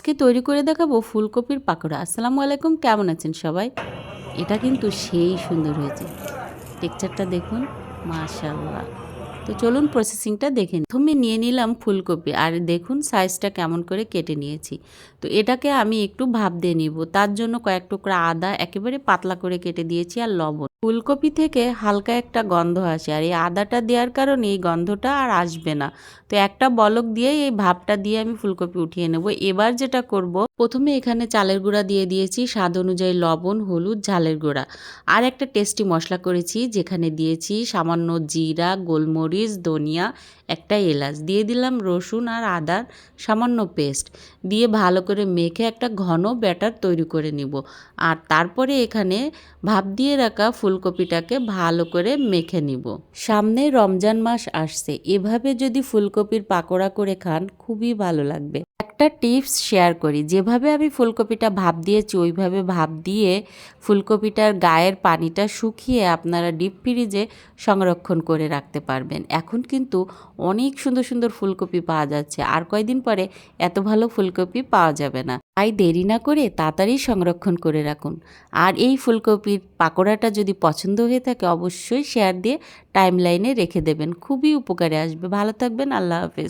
আজকে তৈরি করে দেখাবো ফুলকপির পাকোড়া। আসসালামু আলাইকুম, কেমন আছেন সবাই? এটা কিন্তু সেই সুন্দর হয়েছে। টেক্সচারটা দেখুন, মাশাআল্লাহ। তো চলুন প্রসেসিংটা দেখে নিই। প্রথমে নিয়ে নিলাম ফুলকপি, আর দেখুন সাইজটা কেমন করে কেটে নিয়েছি। তো এটাকে আমি একটু ভাপ দিয়ে নিব। তার জন্য কয়েক টুকরা আদা একেবারে পাতলা করে কেটে দিয়েছি, আর লবণ। ফুলকপি থেকে হালকা একটা গন্ধ আসে, আর এই আদাটা দেওয়ার কারণে এই গন্ধটা আর আসবে না। তো একটা বলক দিয়ে এই ভাপটা দিয়ে আমি ফুলকপি উঠিয়ে নেব। এবার যেটা করব, প্রথমে এখানে চালের গুঁড়া দিয়ে দিয়েছি, স্বাদ অনুযায়ী লবণ, হলুদ, ঝালের গুঁড়া। আর একটা টেস্টি মশলা করেছি, যেখানে দিয়েছি সামান্য জিরা, গোলমরিচ, ধনিয়া, একটা এলাচ, দিয়ে দিলাম রসুন আর আদার সামান্য পেস্ট, দিয়ে ভালো করে মেখে একটা ঘন ব্যাটার তৈরি করে নিব। আর তারপরে এখানে ভাপ দিয়ে রাখা ফুলকপিটাকে ভালো করে মেখে নিব। সামনে রমজান মাস আসছে, এভাবে যদি ফুলকপির পাকোড়া করে খান খুবই ভালো লাগবে। একটা টিপস শেয়ার করি, যেভাবে আমি ফুলকপিটা ভাপ দিয়েছি ওইভাবে ভাপ দিয়ে ফুলকপিটার গায়ের পানিটা শুকিয়ে আপনারা ডিপ ফ্রিজে সংরক্ষণ করে রাখতে পারবেন। এখন কিন্তু অনেক সুন্দর সুন্দর ফুলকপি পাওয়া যাচ্ছে, আর কয়দিন পরে এত ভালো ফুলকপি পাওয়া যাবে না। তাই দেরি না করে তাড়াতাড়ি সংরক্ষণ করে রাখুন। আর এই ফুলকপির পাকোড়াটা যদি পছন্দ হয়ে থাকে অবশ্যই শেয়ার দিয়ে টাইমলাইনে রেখে দেবেন, খুবই উপকারে আসবে। ভালো থাকবেন, আল্লাহ হাফেজ।